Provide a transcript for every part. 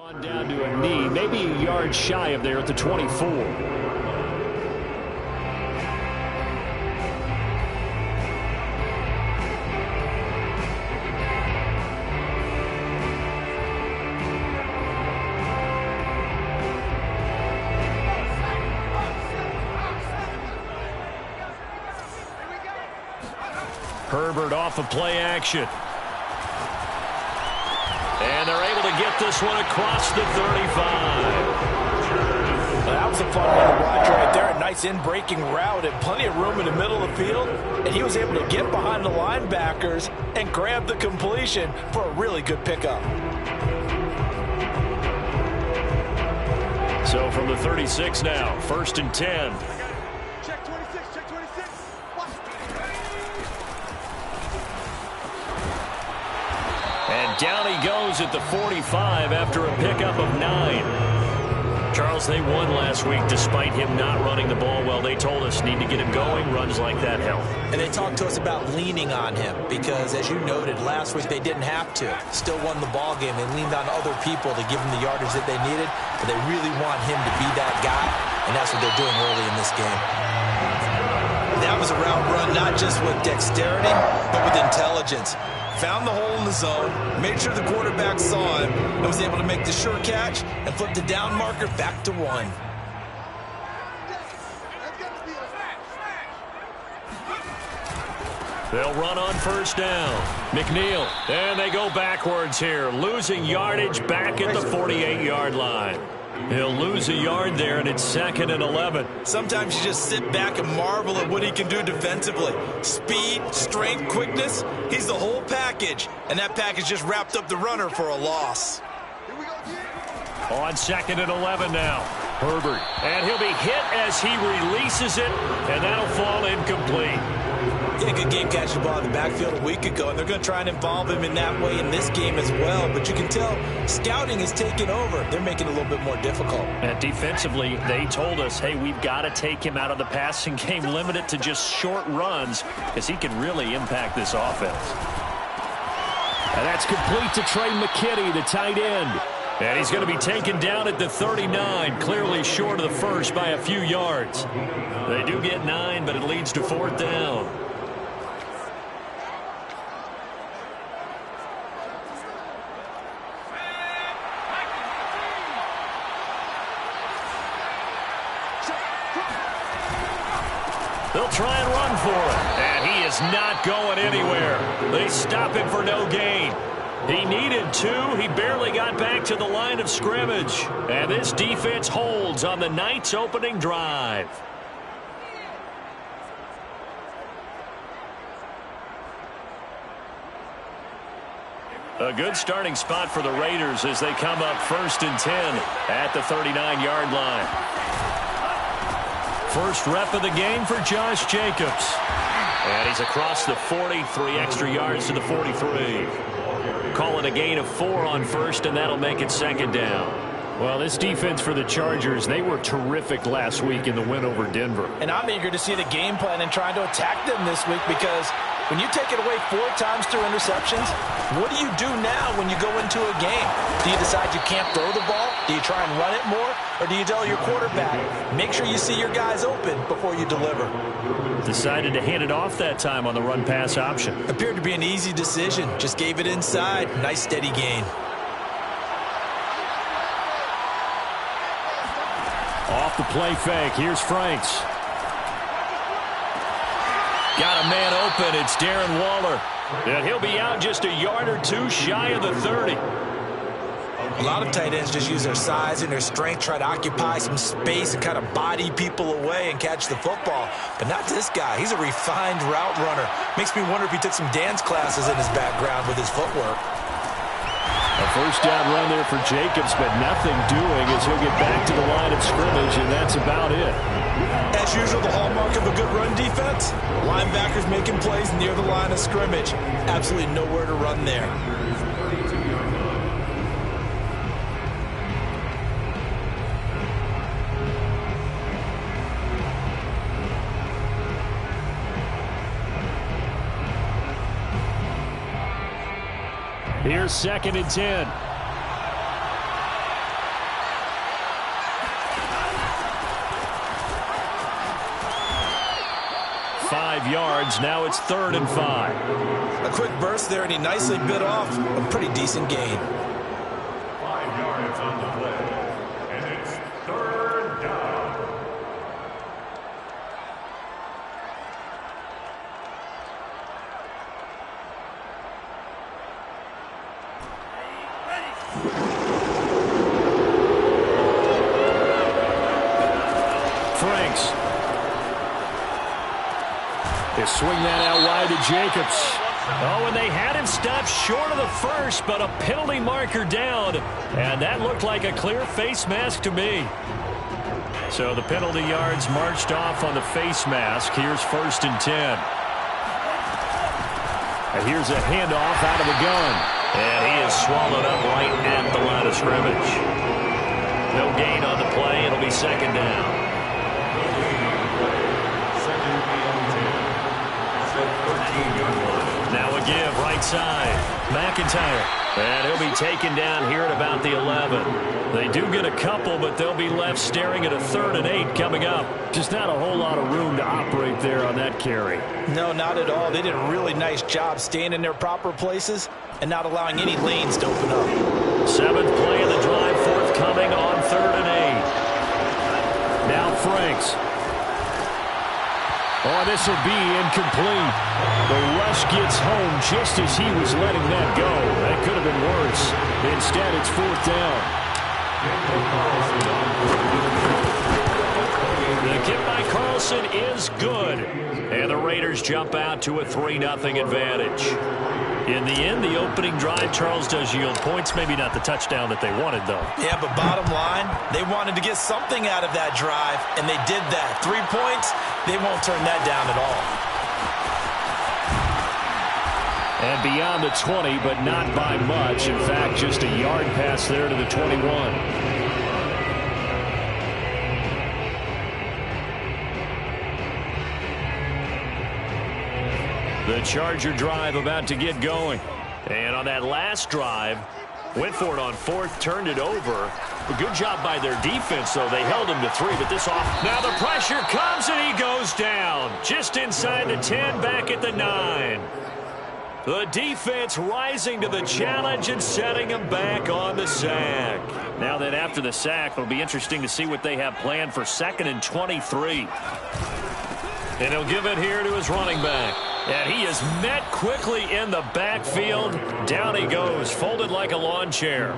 On down to a knee, maybe a yard shy of there at the 24. Herbert off of play action. And they're able to get this one across the 35. Well, that was a fun one to watch right there. A nice in-breaking route and plenty of room in the middle of the field. And he was able to get behind the linebackers and grab the completion for a really good pickup. So from the 36 now, 1st and 10. Check 26, check 26. Watch. And down he goes at the 45 after a pickup of 9. Charles, they won last week despite him not running the ball well. They told us need to get him going. Runs like that help. And they talked to us about leaning on him because, as you noted, last week they didn't have to. Still won the ball game. They leaned on other people to give him the yardage that they needed. But they really want him to be that guy, and that's what they're doing early in this game. That was a route run not just with dexterity, but with intelligence. Found the hole in the zone, made sure the quarterback saw him, and was able to make the sure catch and flip the down marker back to 1. They'll run on 1st down. McNeil, and they go backwards here, losing yardage back at the 48-yard line. He'll lose a yard there, and it's 2nd and 11. Sometimes you just sit back and marvel at what he can do defensively. Speed, strength, quickness, he's the whole package. And that package just wrapped up the runner for a loss. On 2nd and 11 now. Herbert, and he'll be hit as he releases it, and that'll fall incomplete. He had a good game catching the ball in the backfield a week ago, and they're going to try and involve him in that way in this game as well. But you can tell scouting is taking over. They're making it a little bit more difficult. And defensively, they told us, hey, we've got to take him out of the passing game, limit it to just short runs, because he can really impact this offense. And that's complete to Trey McKinney, the tight end. And he's going to be taken down at the 39, clearly short of the first by a few yards. They do get 9, but it leads to 4th down. They'll try and run for it. And he is not going anywhere. They stop him for no gain. He needed 2. He barely got back to the line of scrimmage. And this defense holds on the Knights' opening drive. A good starting spot for the Raiders as they come up 1st and 10 at the 39-yard line. First rep of the game for Josh Jacobs. And he's across the 40, 3 extra yards to the 43. Call it a gain of 4 on 1st, and that'll make it 2nd down. Well, this defense for the Chargers, they were terrific last week in the win over Denver. And I'm eager to see the game plan and trying to attack them this week because when you take it away 4 times through interceptions, what do you do now when you go into a game? Do you decide you can't throw the ball? Do you try and run it more? Or do you tell your quarterback, make sure you see your guys open before you deliver? Decided to hand it off that time on the run-pass option. Appeared to be an easy decision. Just gave it inside. Nice steady gain. Off the play fake. Here's Franks. Got a man open. It's Darren Waller. And he'll be out just a yard or 2 shy of the 30. A lot of tight ends just use their size and their strength, try to occupy some space and kind of body people away and catch the football. But not this guy. He's a refined route runner. Makes me wonder if he took some dance classes in his background with his footwork. A first down run there for Jacobs, but nothing doing as he'll get back to the line of scrimmage, and that's about it. As usual, the hallmark of a good run defense, linebackers making plays near the line of scrimmage. Absolutely nowhere to run there. Here's 2nd and 10. yards. Now it's 3rd and 5. A quick burst there, and he nicely bit off a pretty decent gain. 5 yards on the play, and it's 3rd down. Franks. They swing that out wide to Jacobs. Oh, and they had him stopped short of the first, but a penalty marker down. And that looked like a clear face mask to me. So the penalty yards marched off on the face mask. Here's 1st and 10. And here's a handoff out of the gun. And he is swallowed up right at the line of scrimmage. No gain on the play. It'll be 2nd down. Now a give, right side. McIntyre. And he'll be taken down here at about the 11. They do get a couple, but they'll be left staring at a 3rd and 8 coming up. Just not a whole lot of room to operate there on that carry. No, not at all. They did a really nice job staying in their proper places and not allowing any lanes to open up. 7th play of the drive forthcoming on 3rd and 8. Now Franks. Oh, this will be incomplete. The rush gets home just as he was letting that go. That could have been worse. Instead, it's 4th down. The kick by Carlson is good. And the Raiders jump out to a 3-0 advantage. In the end, the opening drive, Charles, does yield points. Maybe not the touchdown that they wanted, though. Yeah, but bottom line, they wanted to get something out of that drive, and they did that. 3 points, they won't turn that down at all. And beyond the 20, but not by much. In fact, just a yard pass there to the 21. The Charger drive about to get going. And on that last drive, went for it on 4th, turned it over. A good job by their defense, though. They held him to 3, but this off. Now the pressure comes, and he goes down. Just inside the 10, back at the 9. The defense rising to the challenge and setting him back on the sack. Now then, after the sack, it'll be interesting to see what they have planned for 2nd and 23. And he'll give it here to his running back. And he is met quickly in the backfield. Down he goes, folded like a lawn chair.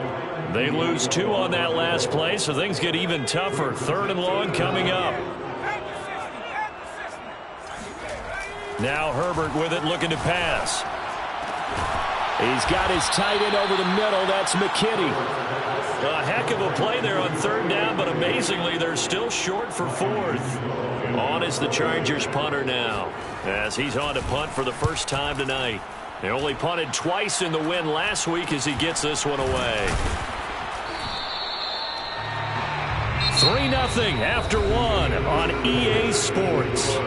They lose 2 on that last play, so things get even tougher. 3rd and long coming up. Now Herbert with it, looking to pass. He's got his tight end over the middle. That's McKinney. A heck of a play there on 3rd down, but amazingly, they're still short for 4th. On is the Chargers punter now, as he's on to punt for the first time tonight. They only punted twice in the win last week as he gets this one away. 3-0 after 1 on EA Sports.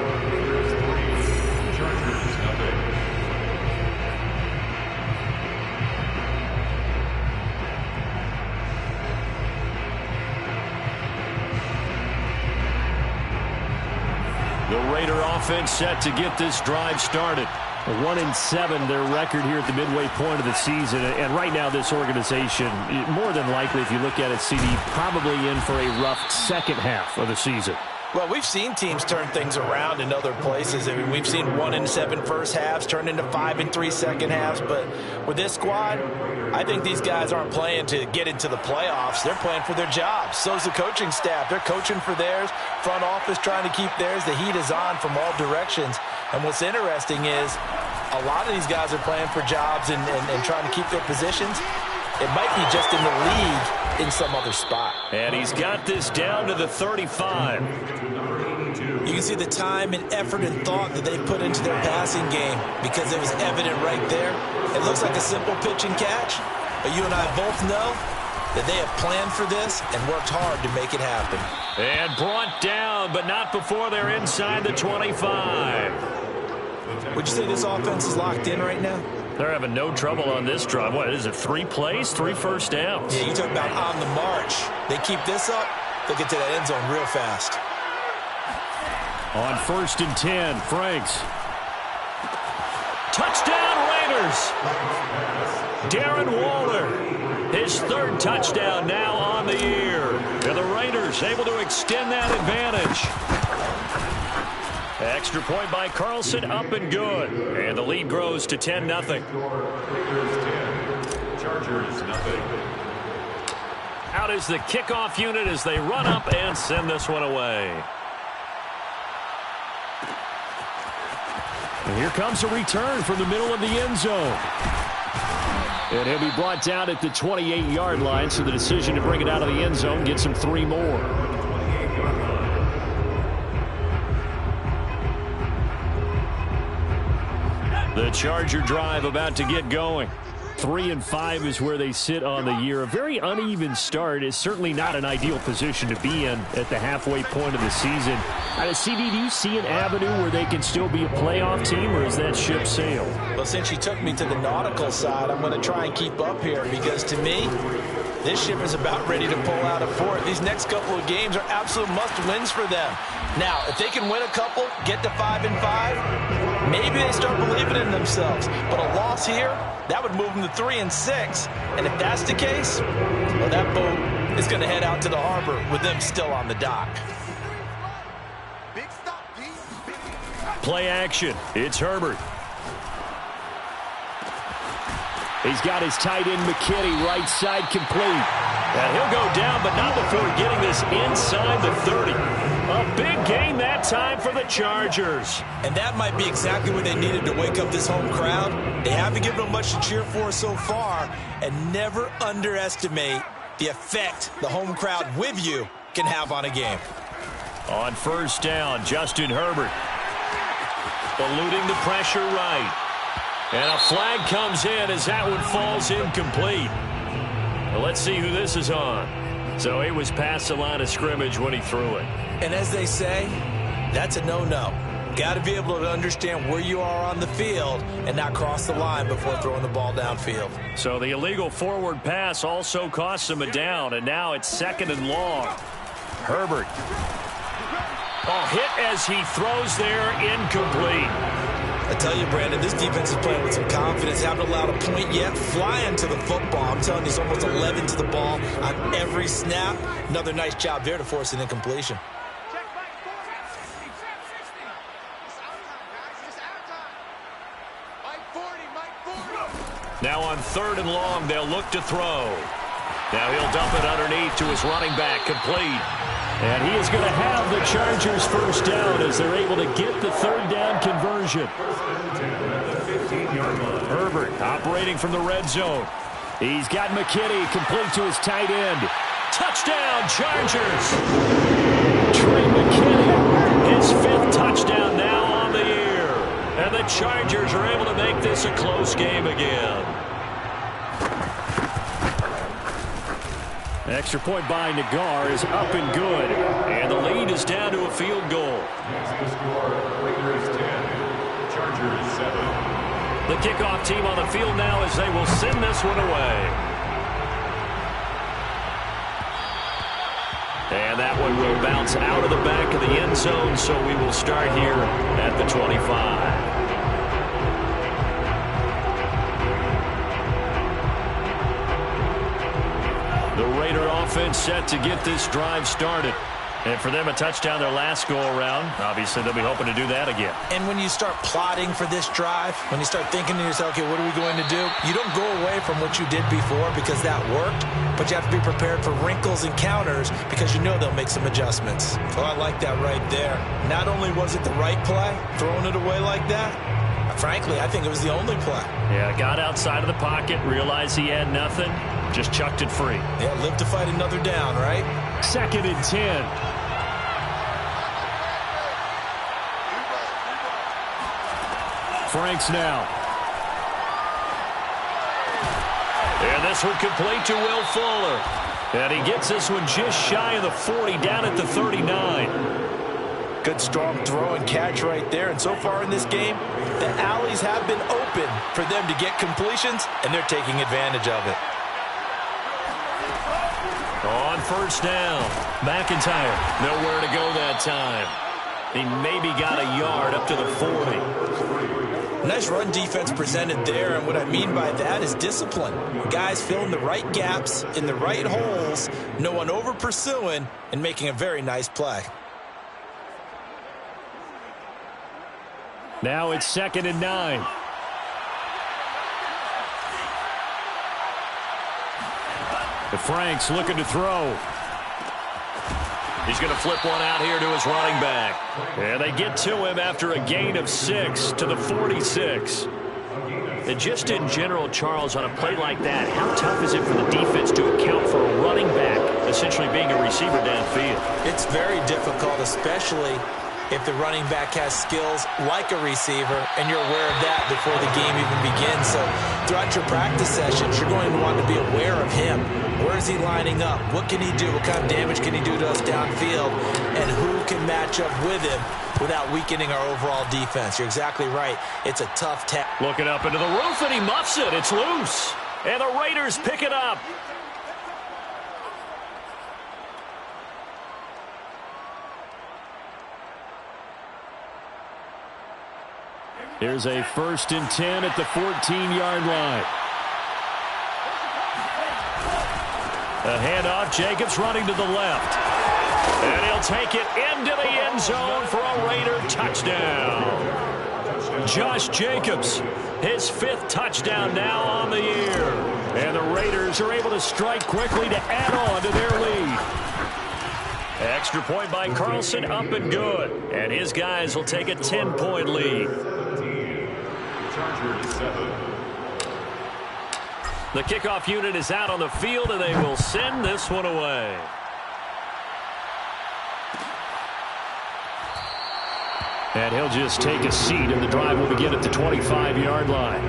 The Raider offense set to get this drive started. 1-7, their record here at the midway point of the season. And right now, this organization, more than likely, if you look at it, CD, probably in for a rough second half of the season. Well, we've seen teams turn things around in other places. I mean, we've seen 1-7 first halves turn into 5-3 second halves. But with this squad, I think these guys aren't playing to get into the playoffs. They're playing for their jobs. So's the coaching staff. They're coaching for theirs. Front office trying to keep theirs. The heat is on from all directions. And what's interesting is a lot of these guys are playing for jobs and trying to keep their positions. It might be just in the league in some other spot. And he's got this down to the 35. You can see the time and effort and thought that they put into their passing game because it was evident right there. It looks like a simple pitch and catch, but you and I both know that they have planned for this and worked hard to make it happen. And brought down, but not before they're inside the 25. Would you say this offense is locked in right now? They're having no trouble on this drive. What is it, 3 plays, 3 first downs? Yeah, you talk about on the march. They keep this up, they'll get to that end zone real fast. On 1st and 10, Franks. Touchdown, Raiders. Darren Waller, his third touchdown now on the year. And the Raiders able to extend that advantage. Extra point by Carlson, up and good. And the lead grows to 10-0. Raiders 10, Chargers nothing. Out is the kickoff unit as they run up and send this one away. And here comes a return from the middle of the end zone. And he'll be brought down at the 28-yard line, so the decision to bring it out of the end zone gets him 3 more. The Charger drive about to get going. 3-5 is where they sit on the year. A very uneven start is certainly not an ideal position to be in at the halfway point of the season. CD, do you see an avenue where they can still be a playoff team, or is that ship sailed? Well, since you took me to the nautical side, I'm going to try and keep up here because, to me, this ship is about ready to pull out of port. These next couple of games are absolute must-wins for them. Now, if they can win a couple, get to 5-5, maybe they start believing in themselves. But a loss here, that would move them to 3-6. And if that's the case, well, that boat is going to head out to the harbor with them still on the dock. Play action. It's Herbert. He's got his tight end, McKinney, right side complete. And he'll go down, but not before getting this inside the 30. A big gain that time for the Chargers. And that might be exactly what they needed to wake up this home crowd. They haven't given them much to cheer for so far. And never underestimate the effect the home crowd with you can have on a game. On first down, Justin Herbert. Eluding the pressure right. And a flag comes in as that one falls incomplete. Well, let's see who this is on. So he was past the line of scrimmage when he threw it. And as they say, that's a no-no. Got to be able to understand where you are on the field and not cross the line before throwing the ball downfield. So the illegal forward pass also costs him a down, and now it's 2nd and long. Herbert. Oh, hit as he throws there, incomplete. I tell you, Brandon, this defense is playing with some confidence. Haven't allowed a point yet. Flying to the football. I'm telling you, it's almost 11 to the ball on every snap. Another nice job there to force an incompletion. Now on 3rd and long, they'll look to throw. Now he'll dump it underneath to his running back, complete. And he is going to have the Chargers first down as they're able to get the 3rd down conversion. Herbert operating from the red zone. He's got McKinney complete to his tight end. Touchdown, Chargers! Trey McKinney, his 5th touchdown now on the year. And the Chargers are able to make this a close game again. Extra point by Nagar is up and good. And the lead is down to a field goal. The score, Raiders 10, Chargers 7. The kickoff team on the field now as they will send this one away. And that one will bounce out of the back of the end zone, so we will start here at the 25. The Raider offense set to get this drive started. And for them, a touchdown their last go-around. Obviously, they'll be hoping to do that again. And when you start plotting for this drive, when you start thinking to yourself, okay, what are we going to do? You don't go away from what you did before because that worked, but you have to be prepared for wrinkles and counters because you know they'll make some adjustments. Well, I like that right there. Not only was it the right play, throwing it away like that, frankly, I think it was the only play. Yeah, got outside of the pocket, realized he had nothing, just chucked it free. Yeah, live to fight another down, right? 2nd and 10. Franks now. And this one complete to Will Fuller. And he gets this one just shy of the 40, down at the 39. Good strong throw and catch right there. And so far in this game, the alleys have been open for them to get completions, and they're taking advantage of it. On first down, McIntyre, nowhere to go that time. He maybe got a yard up to the 40. Nice run defense presented there, and what I mean by that is discipline. Guys filling the right gaps in the right holes, no one over pursuing, and making a very nice play. Now it's 2nd and 9. The Franks looking to throw. He's going to flip one out here to his running back. And they get to him after a gain of 6 to the 46. And just in general, Charles, on a play like that, how tough is it for the defense to account for a running back essentially being a receiver downfield? It's very difficult, especially if the running back has skills like a receiver, and you're aware of that before the game even begins. So throughout your practice sessions, you're going to want to be aware of him. Where is he lining up? What can he do? What kind of damage can he do to us downfield? And who can match up with him without weakening our overall defense? You're exactly right. It's a tough task. Looking up into the roof, and he muffs it. It's loose. And the Raiders pick it up. Here's a 1st and 10 at the 14-yard line. A handoff, Jacobs running to the left. And he'll take it into the end zone for a Raider touchdown. Josh Jacobs, his 5th touchdown now on the year. And the Raiders are able to strike quickly to add on to their lead. Extra point by Carlson, up and good. And his guys will take a 10-point lead. The kickoff unit is out on the field, and they will send this one away. And he'll just take a seat, and the drive will begin at the 25-yard line.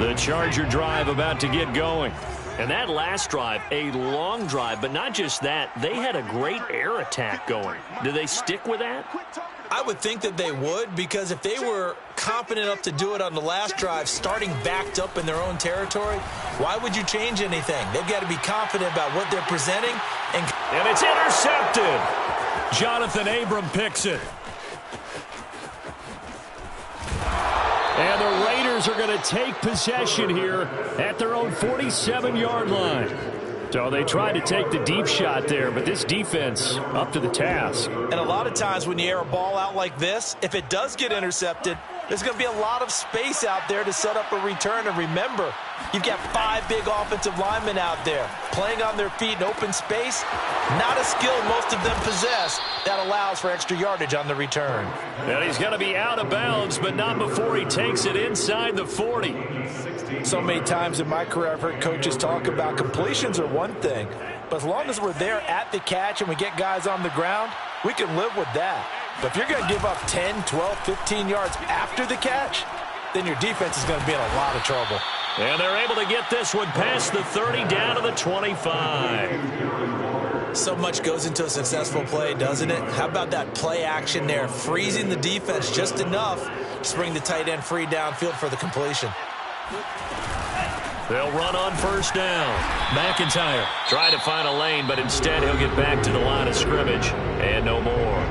The Charger drive about to get going. And that last drive, a long drive, but not just that, they had a great air attack going. Do they stick with that? I would think that they would, because if they were confident enough to do it on the last drive, starting backed up in their own territory, why would you change anything? They've got to be confident about what they're presenting. And it's intercepted. Jonathan Abram picks it. And the Raiders are going to take possession here at their own 47-yard line. So they tried to take the deep shot there, but this defense up to the task. And a lot of times when you air a ball out like this, if it does get intercepted, there's going to be a lot of space out there to set up a return. And remember, you've got 5 big offensive linemen out there playing on their feet in open space. Not a skill most of them possess that allows for extra yardage on the return. And he's going to be out of bounds, but not before he takes it inside the 40. So many times in my career, I've heard coaches talk about completions are one thing, but as long as we're there at the catch and we get guys on the ground, we can live with that. But if you're going to give up 10, 12, 15 yards after the catch, then your defense is going to be in a lot of trouble. And they're able to get this one past the 30 down to the 25. So much goes into a successful play, doesn't it? How about that play action there, freezing the defense just enough to bring the tight end free downfield for the completion. They'll run on 1st down. McIntyre trying to find a lane, but instead he'll get back to the line of scrimmage. And no more.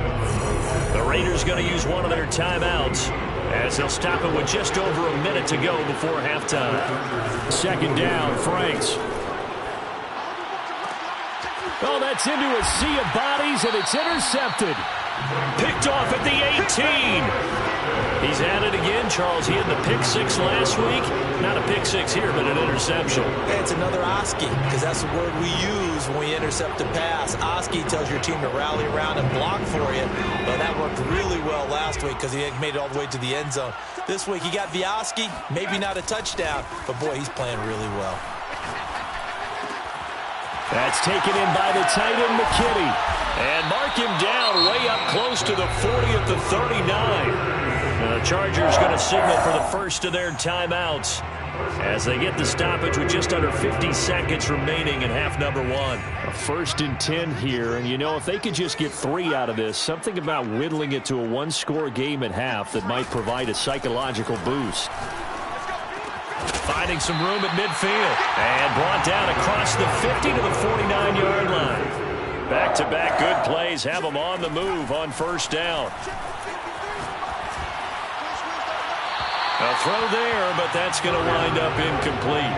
The Raiders going to use one of their timeouts as they'll stop it with just over a minute to go before halftime. 2nd down, Franks. Oh, that's into a sea of bodies, and it's intercepted. Picked off at the 18. He's at it again, Charles. He had the pick 6 last week. Not a pick 6 here, but an interception. Hey, it's another Oski, because that's the word we use when we intercept a pass. Oski tells your team to rally around and block for you. But that worked really well last week because he made it all the way to the end zone. This week he got the Oski, maybe not a touchdown, but boy, he's playing really well. That's taken in by the tight end, McKinney. And mark him down way up close to the 40 at the 39. The Chargers going to signal for the first of their timeouts as they get the stoppage with just under 50 seconds remaining in half number 1. A 1st and 10 here, and you know, if they could just get 3 out of this, something about whittling it to a 1-score game at half that might provide a psychological boost. Finding some room at midfield and brought down across the 50 to the 49-yard line. Back-to-back good plays have them on the move on 1st down. A throw there, but that's going to wind up incomplete.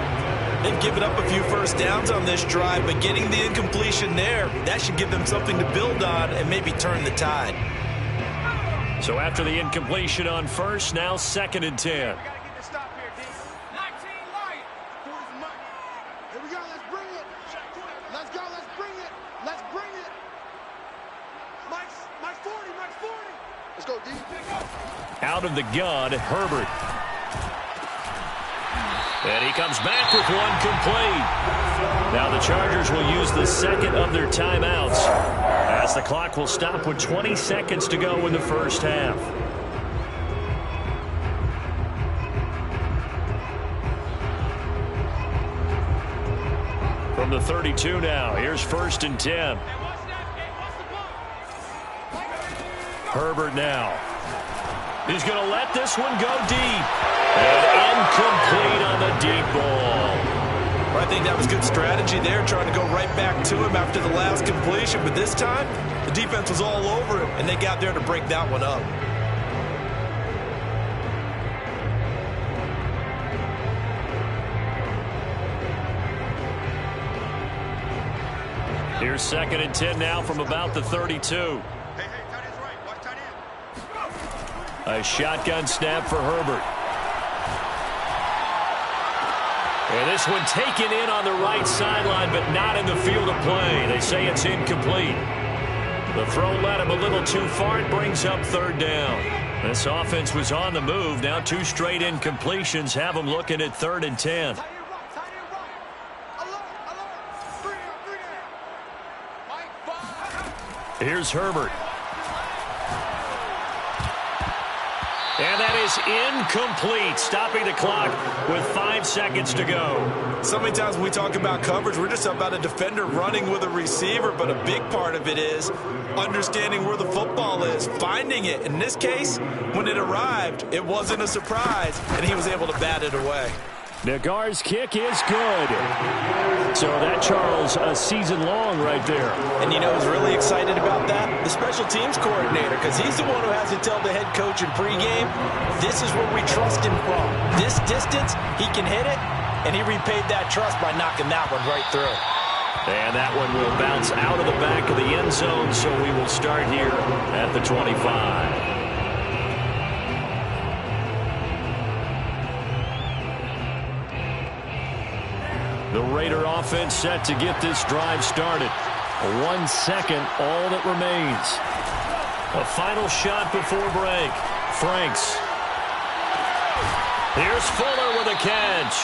They've given up a few first downs on this drive, but getting the incompletion there, that should give them something to build on and maybe turn the tide. So after the incompletion on first, now 2nd and 10. We gotta get the stop here, D. 19 light. Here we go. Let's bring it. Let's go. Let's bring it. Let's bring it. Mike's 40. Mike's 40. Let's go, D. Out of the gun, Herbert. And he comes back with one complete. Now the Chargers will use the second of their timeouts as the clock will stop with 20 seconds to go in the first half. From the 32 now, here's 1st and 10. Herbert now. He's going to let this one go deep. And incomplete on the deep ball. Well, I think that was good strategy there, trying to go right back to him after the last completion. But this time, the defense was all over him, and they got there to break that one up. Here's 2nd and 10 now from about the 32. Hey, tight end's right. Watch tight end. A shotgun snap for Herbert. And this one taken in on the right sideline, but not in the field of play. They say it's incomplete. The throw led him a little too far. It brings up 3rd down. This offense was on the move. Now 2 straight incompletions have them looking at 3rd and 10. Tight end right. Alert. 3 down. Mike 5. Here's Herbert. And that is incomplete, stopping the clock with 5 seconds to go. So many times when we talk about coverage, we're just about a defender running with a receiver, but a big part of it is understanding where the football is, finding it. In this case, when it arrived, it wasn't a surprise, and he was able to bat it away. Nagar's kick is good. So that, Charles, a season long right there. And you know who's really excited about that? The special teams coordinator, because he's the one who has to tell the head coach in pregame, this is where we trust him from. This distance, he can hit it, and he repaid that trust by knocking that one right through. And that one will bounce out of the back of the end zone, so we will start here at the 25. The Raider offense set to get this drive started. 1 second, all that remains. A final shot before break. Franks. Here's Fuller with a catch.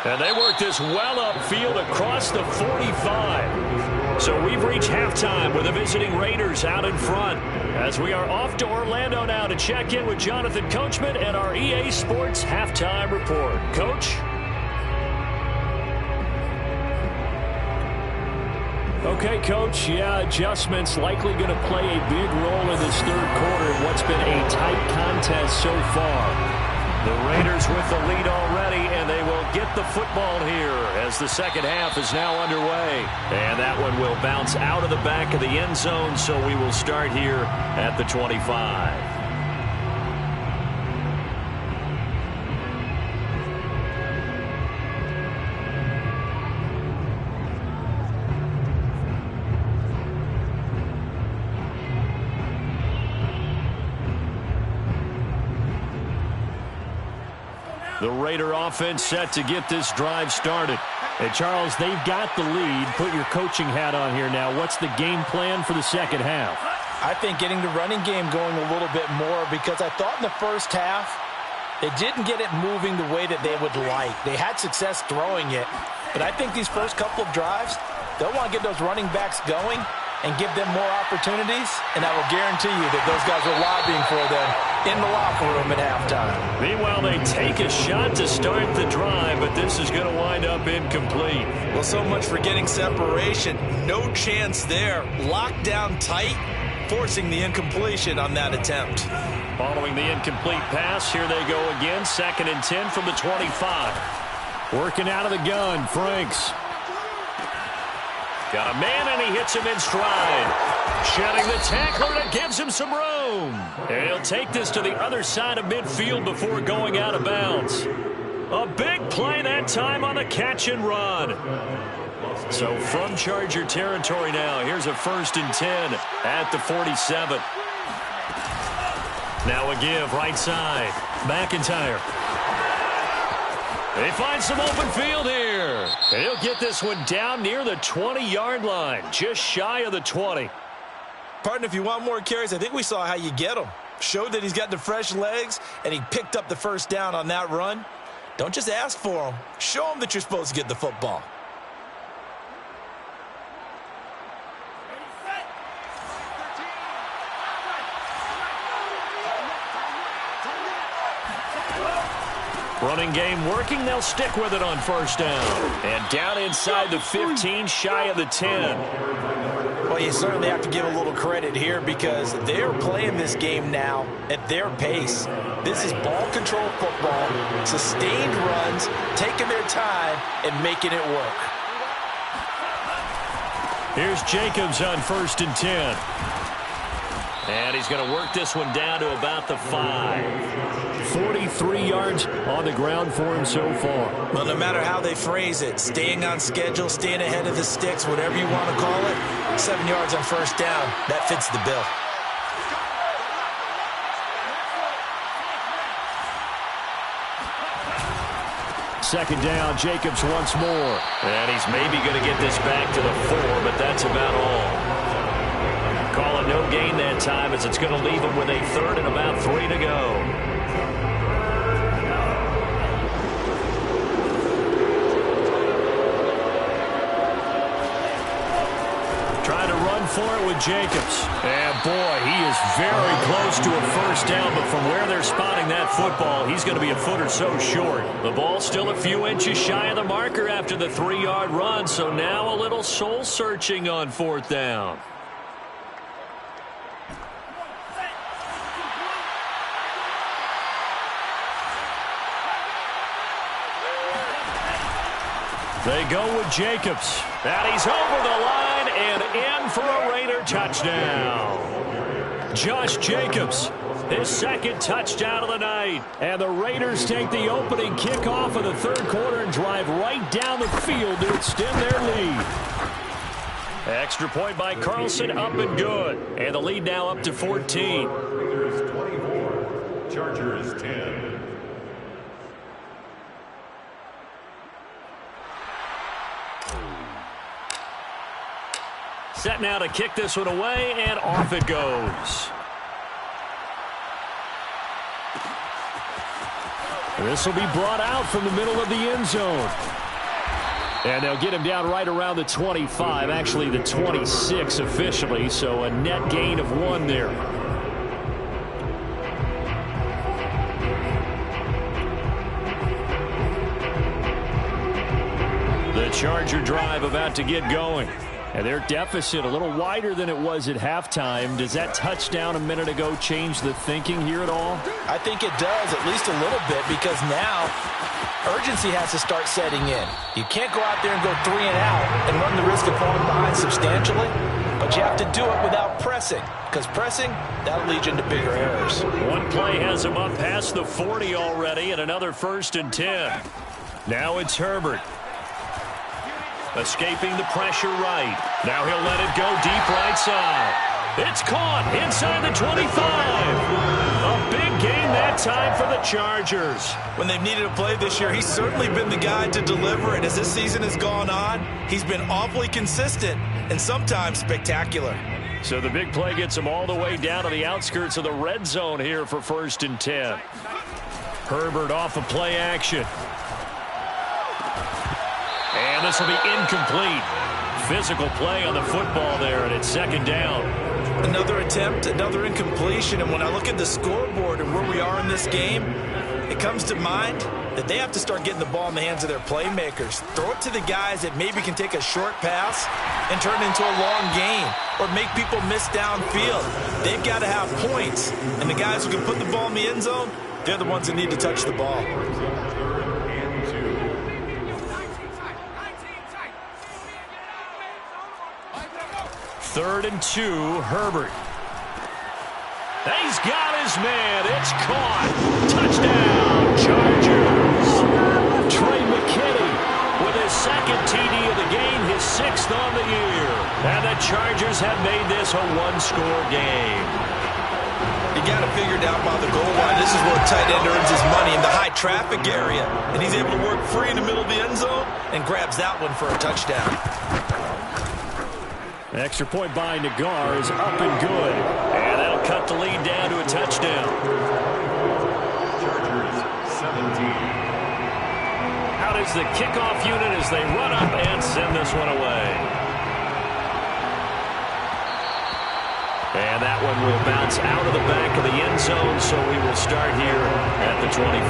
And they work this well upfield across the 45. So we've reached halftime with the visiting Raiders out in front. As we are off to Orlando now to check in with Jonathan Coachman and our EA Sports Halftime Report. Coach? Okay, Coach, adjustments likely going to play a big role in this 3rd quarter in what's been a tight contest so far. The Raiders with the lead already, and they will get the football here as the 2nd half is now underway. And that one will bounce out of the back of the end zone, so we will start here at the 25. The Raider offense set to get this drive started. And Charles, they've got the lead. Put your coaching hat on here now. What's the game plan for the 2nd half? I think getting the running game going a little bit more, because I thought in the first half they didn't get it moving the way that they would like. They had success throwing it, but I think these first couple of drives, they'll want to get those running backs going and give them more opportunities, and I will guarantee you that those guys are lobbying for them in the locker room at halftime. Meanwhile, they take a shot to start the drive, but this is going to wind up incomplete. Well, so much for getting separation. No chance there. Locked down tight, forcing the incompletion on that attempt. Following the incomplete pass, here they go again. 2nd and 10 from the 25. Working out of the gun, Franks. Got a man, and he hits him in stride. Shedding the tackler that gives him some room. room. And he'll take this to the other side of midfield before going out of bounds. A big play that time on the catch and run. So from Charger territory now, here's a 1st and 10 at the 47. Now a give right side. McIntyre. They find some open field here. And he'll get this one down near the 20-yard line, just shy of the 20. Partner, if you want more carries, I think we saw how you get them. Showed that he's got the fresh legs, and he picked up the first down on that run. Don't just ask for them. Show them that you're supposed to get the football. Running game working. They'll stick with it on 1st down. And down inside the 15, shy of the 10. Well, you certainly have to give a little credit here because they're playing this game now at their pace. This is ball control football, sustained runs, taking their time and making it work. Here's Jacobs on 1st and 10. And he's going to work this one down to about the 5. 43 yards on the ground for him so far. Well, no matter how they phrase it, staying on schedule, staying ahead of the sticks, whatever you want to call it, 7 yards on 1st down, that fits the bill. Second down, Jacobs once more. And he's maybe going to get this back to the 4, but that's about all. Call a no gain that time as it's going to leave him with a 3rd and about 3 to go. Trying to run for it with Jacobs. And boy, he is very close to a 1st down, but from where they're spotting that football, he's going to be a foot or so short. The ball still a few inches shy of the marker after the 3-yard run, so now a little soul-searching on 4th down. They go with Jacobs. And he's over the line and in for a Raider touchdown. Josh Jacobs, his 2nd touchdown of the night. And the Raiders take the opening kickoff of the 3rd quarter and drive right down the field to extend their lead. Extra point by Carlson, up and good. And the lead now up to 14. Raiders 24, Chargers 10. Set now to kick this one away, and off it goes. This will be brought out from the middle of the end zone. And they'll get him down right around the 25, actually the 26 officially, so a net gain of 1 there. The Charger drive about to get going. And their deficit a little wider than it was at halftime. Does that touchdown a minute ago change the thinking here at all? I think it does, at least a little bit, because now urgency has to start setting in. You can't go out there and go 3 and out and run the risk of falling behind substantially, but you have to do it without pressing, because pressing, that'll lead you into bigger errors. One play has him up past the 40 already, and another 1st and 10. Now it's Herbert. Escaping the pressure right. Now he'll let it go deep right side. It's caught inside the 25. A big game that time for the Chargers. When they've needed a play this year, he's certainly been the guy to deliver. And as this season has gone on, he's been awfully consistent and sometimes spectacular. So the big play gets him all the way down to the outskirts of the red zone here for 1st and 10. Herbert off of play action. And this will be incomplete. Physical play on the football there, and it's 2nd down. Another attempt, another incompletion, and when I look at the scoreboard and where we are in this game, it comes to mind that they have to start getting the ball in the hands of their playmakers. Throw it to the guys that maybe can take a short pass and turn it into a long gain or make people miss downfield. They've got to have points, and the guys who can put the ball in the end zone, they're the ones that need to touch the ball. 3rd and 2, Herbert. He's got his man. It's caught. Touchdown, Chargers. Trey McKinney with his second TD of the game, his sixth on the year. And the Chargers have made this a one-score game. You got to figure it out by the goal line. This is where a tight end earns his money, in the high traffic area. And he's able to work free in the middle of the end zone and grabs that one for a touchdown. Extra point by Nagar is up and good. And that'll cut the lead down to a touchdown. Chargers 17. Out is the kickoff unit as they run up and send this one away. And that one will bounce out of the back of the end zone, so we will start here at the 25.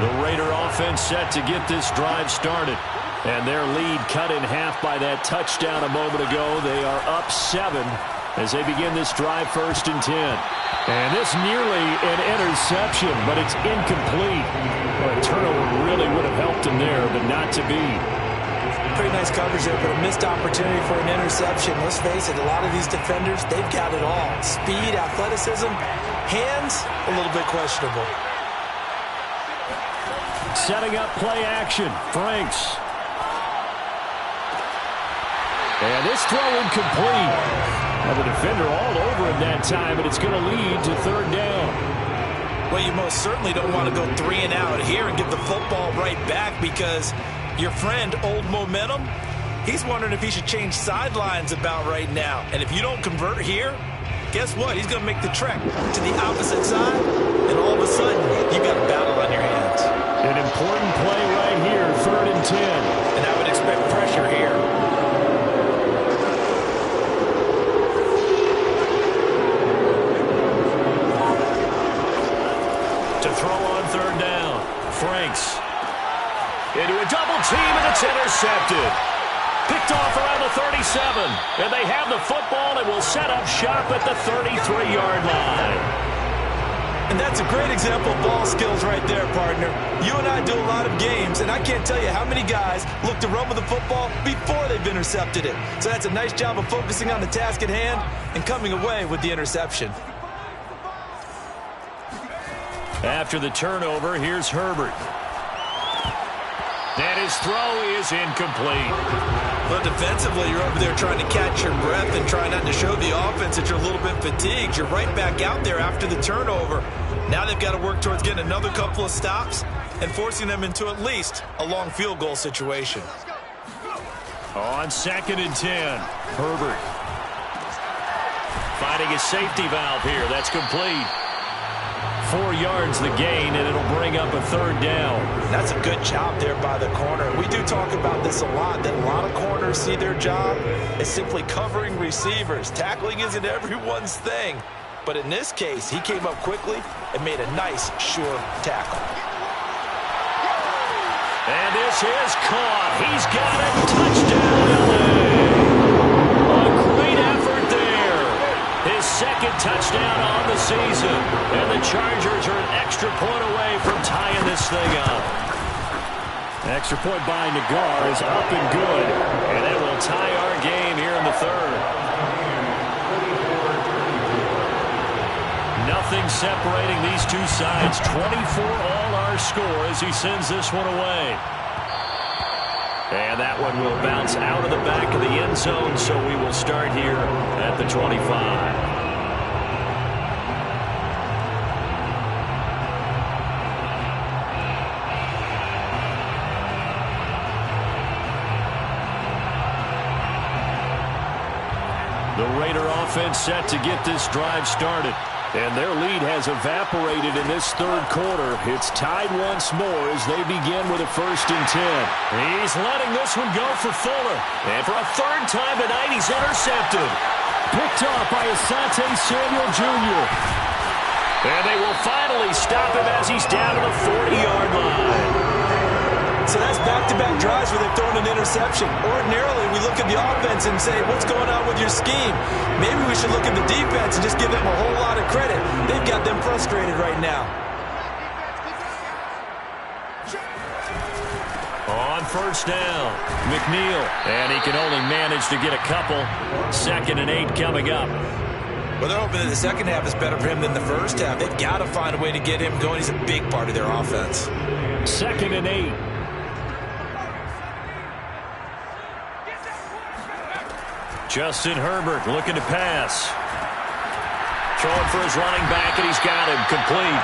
The Raider offense set to get this drive started. And their lead cut in half by that touchdown a moment ago. They are up 7 as they begin this drive, 1st and 10. And this nearly an interception, but it's incomplete. Well, a turnover really would have helped him there, but not to be. Pretty nice coverage there, but a missed opportunity for an interception. Let's face it, a lot of these defenders, they've got it all. Speed, athleticism, hands, a little bit questionable. Setting up play action. Franks. And this throw incomplete. Well, the defender all over him that time, but it's going to lead to 3rd down. Well, you most certainly don't want to go 3 and out here and give the football right back, because your friend, Old Momentum, he's wondering if he should change sidelines about right now. And if you don't convert here, guess what? He's going to make the trek to the opposite side, and all of a sudden, you've got a battle on your hands. An important play right here, 3rd and 10. And I would expect pressure here. To throw on 3rd down. Franks. Into a double team, and it's intercepted. Picked off around the 37. And they have the football and will set up shop at the 33-yard line. And that's a great example of ball skills right there, partner. You and I do a lot of games, and I can't tell you how many guys look to run with the football before they've intercepted it. So that's a nice job of focusing on the task at hand and coming away with the interception. After the turnover, here's Herbert. And his throw is incomplete. But defensively, you're over there trying to catch your breath and try not to show the offense that you're a little bit fatigued. You're right back out there after the turnover. Now they've got to work towards getting another couple of stops and forcing them into at least a long field goal situation. On 2nd and 10, Herbert. Finding a safety valve here. That's complete. 4 yards the gain, and it'll bring up a 3rd down. That's a good job there by the corner. We do talk about this a lot, that a lot of corners see their job as simply covering receivers. Tackling isn't everyone's thing. But in this case, he came up quickly and made a nice, sure tackle. And this is caught. He's got it. Touchdown, LA. A great effort there. His 2nd touchdown on the season. And the Chargers are an extra point away from tying this thing up. Extra point by Nagar is up and good. And it will tie our game here in the 3rd. Nothing separating these two sides. 24 all our score as he sends this one away. And that one will bounce out of the back of the end zone, so we will start here at the 25. The Raider offense set to get this drive started. And their lead has evaporated in this 3rd quarter. It's tied once more as they begin with a 1st and 10. He's letting this one go for Fuller. And for a 3rd time tonight, he's intercepted. Picked off by Asante Samuel Jr. And they will finally stop him as he's down to the 40-yard line. So that's back-to-back drives where they've thrown an interception. Ordinarily, we look at the offense and say, what's going on with your scheme? Maybe we should look at the defense and just give them a whole lot of credit. They've got them frustrated right now. first down. McNeil, and he can only manage to get a couple. 2nd and 8 coming up. Well, they're hoping that the second half is better for him than the first half. They've got to find a way to get him going. He's a big part of their offense. 2nd and 8. Justin Herbert looking to pass. Throwing for his running back, and he's got him complete.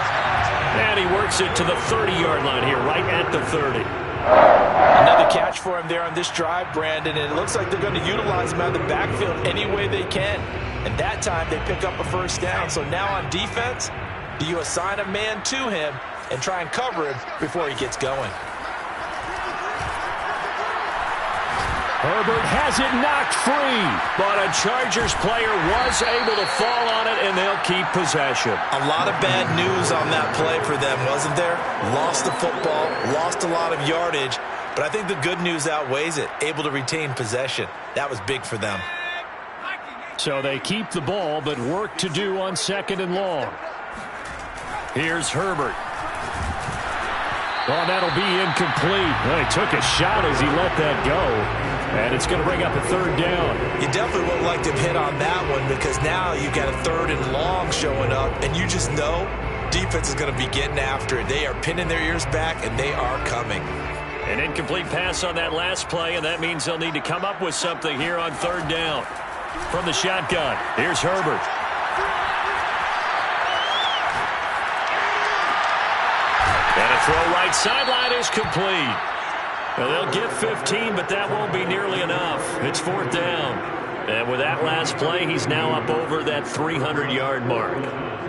And he works it to the 30-yard line here, right at the 30. Another catch for him there on this drive, Brandon, and it looks like they're going to utilize him out of the backfield any way they can. And that time they pick up a first down. So now on defense, do you assign a man to him and try and cover him before he gets going? Herbert has it knocked free, but a Chargers player was able to fall on it, and they'll keep possession. A lot of bad news on that play for them, wasn't there? Lost the football, lost a lot of yardage, but I think the good news outweighs it. Able to retain possession. That was big for them. So they keep the ball, but work to do on 2nd and long. Here's Herbert. Oh, that'll be incomplete. Well, he took a shot as he let that go. And it's going to bring up a 3rd down. You definitely wouldn't like to hit on that one because now you've got a 3rd and long showing up, and you just know defense is going to be getting after it. They are pinning their ears back, and they are coming. An incomplete pass on that last play, and that means they'll need to come up with something here on 3rd down. From the shotgun, here's Herbert. And a throw right sideline is complete. Well, they'll get 15, but that won't be nearly enough. It's 4th down. And with that last play, he's now up over that 300-yard mark.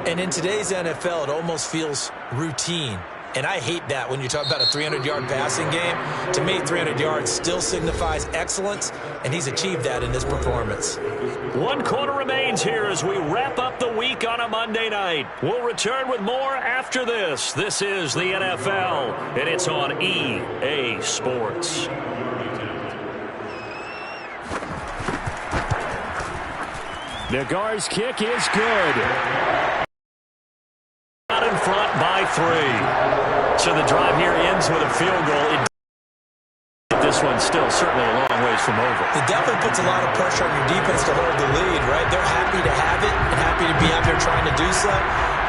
And in today's NFL, it almost feels routine. And I hate that when you talk about a 300-yard passing game. To me, 300 yards still signifies excellence, and he's achieved that in this performance. 1 quarter remains here as we wrap up the week on a Monday night. We'll return with more after this. This is the NFL, and it's on EA Sports. Nagar's kick is good. Out in front by 3. So the drive here ends with a field goal. This one's still certainly a long ways from over. It definitely puts a lot of pressure on your defense to hold the lead, right? They're happy to have it and happy to be out there trying to do so.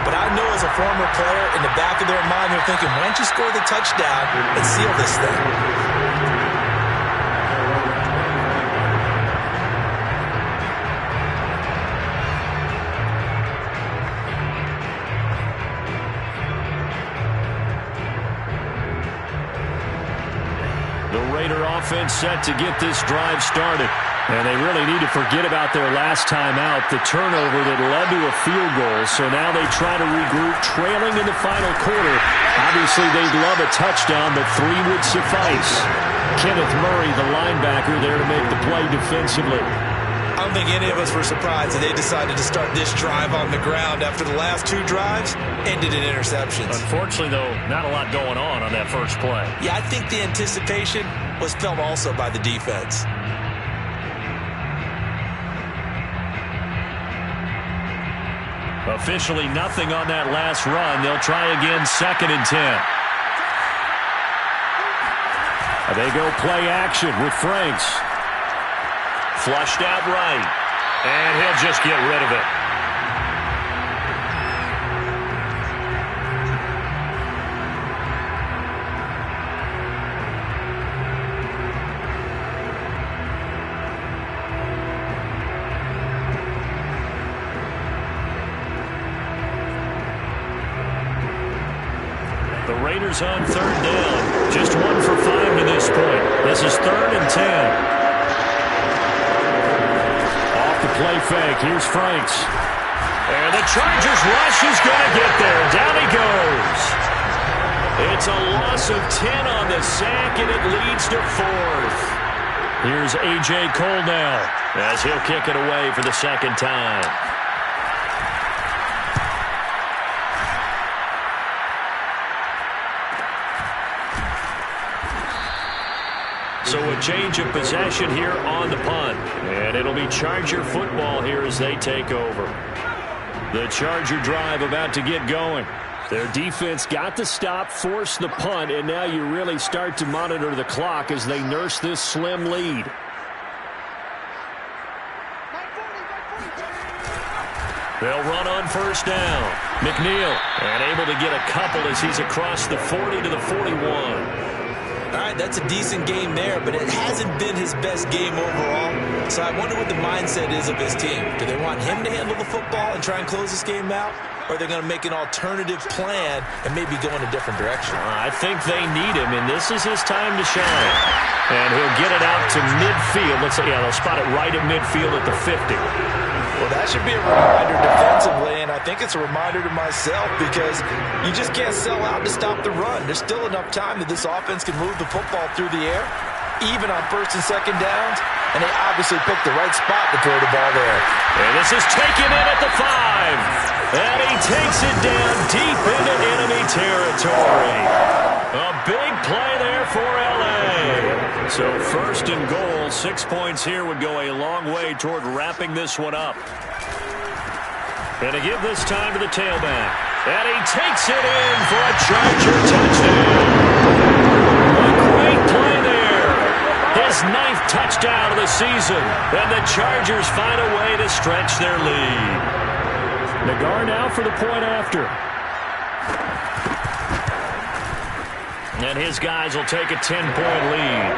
But I know as a former player, in the back of their mind, they're thinking, why don't you score the touchdown and seal this thing? Offense set to get this drive started. And they really need to forget about their last time out, the turnover that led to a field goal. So now they try to regroup, trailing in the final quarter. Obviously, they'd love a touchdown, but 3 would suffice. Kenneth Murray, the linebacker, there to make the play defensively. I don't think any of us were surprised that they decided to start this drive on the ground after the last 2 drives ended in interceptions. Unfortunately, though, not a lot going on that first play. Yeah, I think the anticipation was felt also by the defense. Officially nothing on that last run. They'll try again, 2nd and 10. They go play action with Franks. Flushed out right. And he'll just get rid of it. The Raiders on 3rd down. Just 1 for 5 to this point. This is 3rd and 10. Play fake. Here's Franks. And the Chargers rush is going to get there. Down he goes. It's a loss of 10 on the sack, and it leads to 4th. Here's A.J. Cole now as he'll kick it away for the 2nd time. So a change of possession here on the punt. And it'll be Charger football here as they take over. The Charger drive about to get going. Their defense got the stop, forced the punt, and now you really start to monitor the clock as they nurse this slim lead. They'll run on first down. McNeil, and able to get a couple as he's across the 40 to the 41. All right, that's a decent game there, but it hasn't been his best game overall. So I wonder what the mindset is of his team. Do they want him to handle the football and try and close this game out? Or are they going to make an alternative plan and maybe go in a different direction? I think they need him, and this is his time to shine. And he'll get it out to midfield. They'll spot it right at midfield at the 50. Well, that should be a reminder defensively, and I think it's a reminder to myself because you just can't sell out to stop the run. There's still enough time that this offense can move the football through the air, even on first and second downs, and they obviously picked the right spot to throw the ball there. And this is taken in at the 5. And he takes it down deep into enemy territory. A big play there for L.A. So first and goal, 6 points here would go a long way toward wrapping this one up. And to give this time to the tailback. And he takes it in for a Charger touchdown. A great play there. His 9th touchdown of the season. And the Chargers find a way to stretch their lead. Nagar now for the point after. And his guys will take a 10-point lead.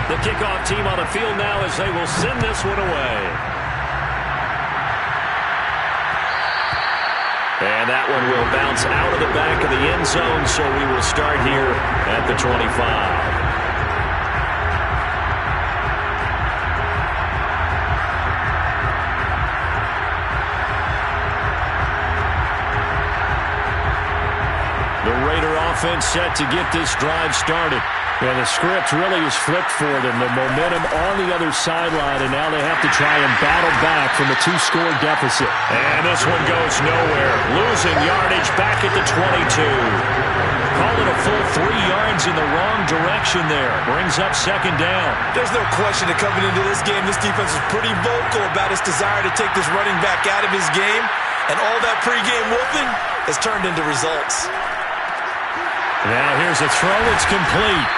The kickoff team on the field now as they will send this one away. And that one will bounce out of the back of the end zone, so we will start here at the 25. The Raider offense set to get this drive started. And the script really is flipped for them. The momentum on the other sideline, and now they have to try and battle back from a 2-score deficit. And this one goes nowhere. Losing yardage back at the 22. Call it a full 3 yards in the wrong direction there. Brings up second down. There's no question that coming into this game, this defense is pretty vocal about its desire to take this running back out of his game. And all that pregame whooping has turned into results. Now here's a throw. It's complete.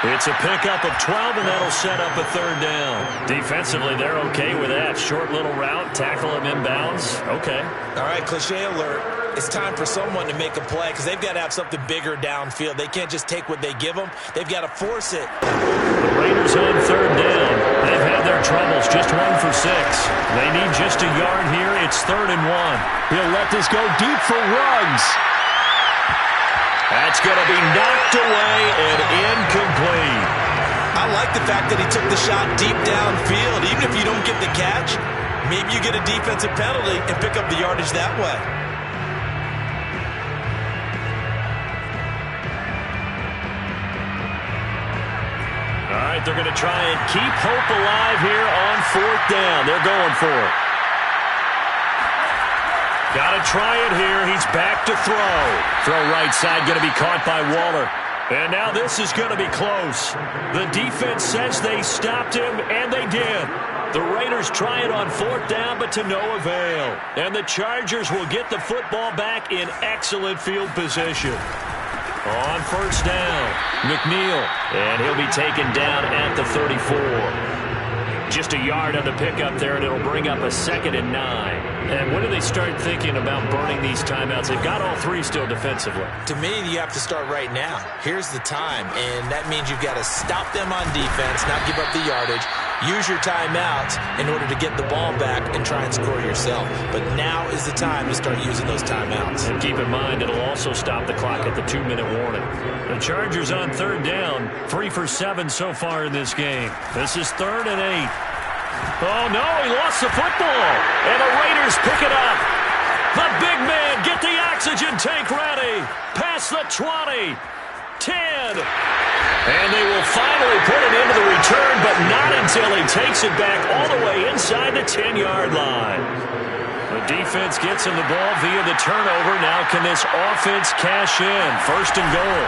It's a pickup of 12, and that'll set up a third down. Defensively, they're okay with that. Short little route, tackle him inbounds. Okay. All right, cliche alert. It's time for someone to make a play because they've got to have something bigger downfield. They can't just take what they give them. They've got to force it. The Raiders on third down. They've had their troubles, just 1 for 6. They need just a yard here. It's 3rd and 1. He'll let this go deep for Ruggs. That's going to be knocked away and incomplete. I like the fact that he took the shot deep downfield. Even if you don't get the catch, maybe you get a defensive penalty and pick up the yardage that way. All right, they're going to try and keep hope alive here on 4th down. They're going for it. Got to try it here. He's back to throw. Throw right side, going to be caught by Waller. And now this is going to be close. The defense says they stopped him, and they did. The Raiders try it on 4th down, but to no avail. And the Chargers will get the football back in excellent field position. On 1st down, McNeil. And he'll be taken down at the 34. Just a yard on the pickup there, and it'll bring up a 2nd and 9. And when do they start thinking about burning these timeouts? They've got all 3 still defensively. To me, you have to start right now. Here's the time, and that means you've got to stop them on defense, not give up the yardage. Use your timeouts in order to get the ball back and try and score yourself. But now is the time to start using those timeouts. And keep in mind, it'll also stop the clock at the 2-minute warning. The Chargers on 3rd down, 3 for 7 so far in this game. This is 3rd and 8. Oh, no, he lost the football. And the Raiders pick it up. The big man, get the oxygen tank ready. Past the 20. 10. And they will finally put it into the return, but not until he takes it back all the way inside the 10-yard line. The defense gets him the ball via the turnover. Now can this offense cash in? First and goal.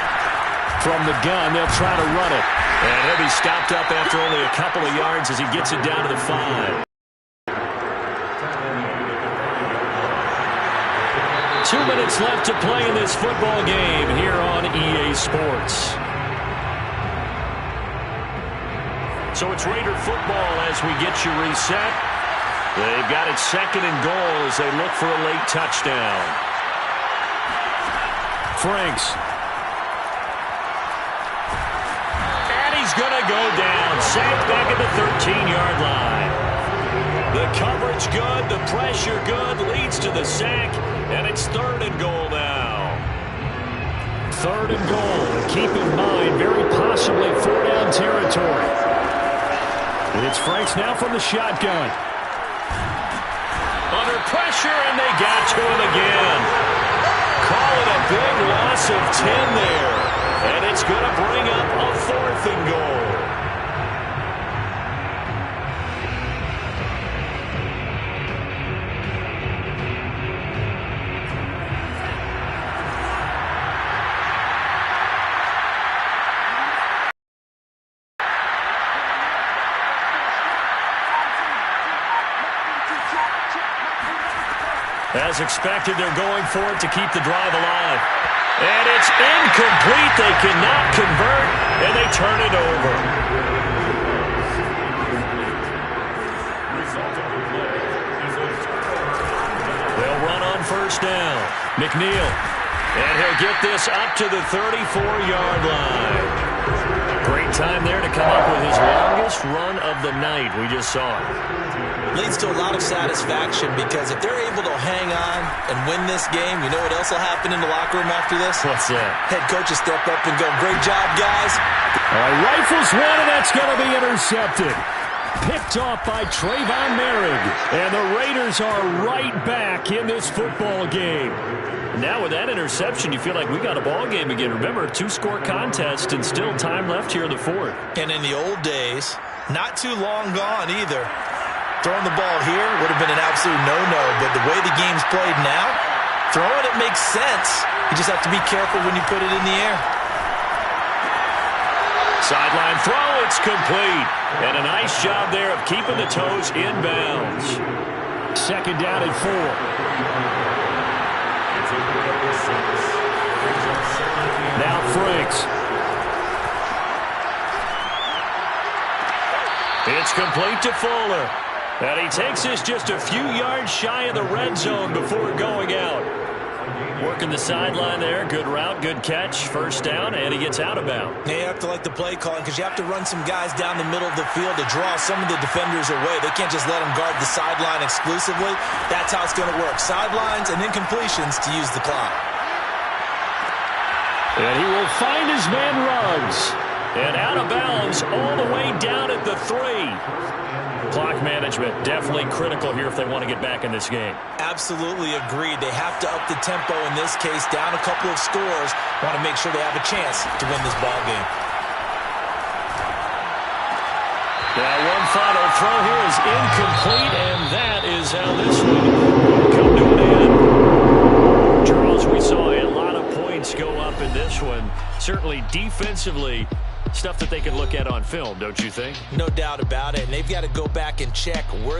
From the gun, they'll try to run it. And he'll be stopped up after only a couple of yards as he gets it down to the 5. 2 minutes left to play in this football game here on EA Sports. So it's Raider football as we get you reset. They've got it second and goal as they look for a late touchdown. Franks. And he's going to go down. Sacked back at the 13-yard line. The coverage good, the pressure good, leads to the sack, and it's third and goal now. Third and goal. Keep in mind, very possibly 4-down territory. It's Franks now from the shotgun. Under pressure, and they got to him again. Call it a big loss of 10 there, and it's going to bring up a fourth and goal. As expected, they're going for it to keep the drive alive. And it's incomplete. They cannot convert, and they turn it over. They'll run on first down. McNeil. And he'll get this up to the 34-yard line. Great time there to come up with his longest run of the night. We just saw it. Leads to a lot of satisfaction because if they're able to hang on and win this game, you know what else will happen in the locker room after this? What's that? Head coaches step up and go, great job, guys. Rifles one, and that's going to be intercepted. Picked off by Trayvon Merrick. And the Raiders are right back in this football game. Now with that interception, you feel like we got a ball game again. Remember, 2-score contest and still time left here in the fourth. And in the old days, not too long gone either. Throwing the ball here would have been an absolute no-no, but the way the game's played now, throwing it makes sense. You just have to be careful when you put it in the air. Sideline throw, it's complete. And a nice job there of keeping the toes in bounds. Second down and 4. Now Franks. It's complete to Fuller. And he takes this just a few yards shy of the red zone before going out. Working the sideline there. Good route, good catch. First down, and he gets out of bounds. Yeah, you have to like the play calling because you have to run some guys down the middle of the field to draw some of the defenders away. They can't just let them guard the sideline exclusively. That's how it's going to work. Sidelines and then completions to use the clock. And he will find his man Ruggs. And out of bounds all the way down at the 3. Clock management definitely critical here if they want to get back in this game. Absolutely agreed. They have to up the tempo in this case, down a couple of scores. Want to make sure they have a chance to win this ball game. Now one final throw here is incomplete, and that is how this one will come to an end. Charles, we saw a lot of points go up in this one. Certainly defensively, stuff that they can look at on film, don't you think? No doubt about it. And they've got to go back and check where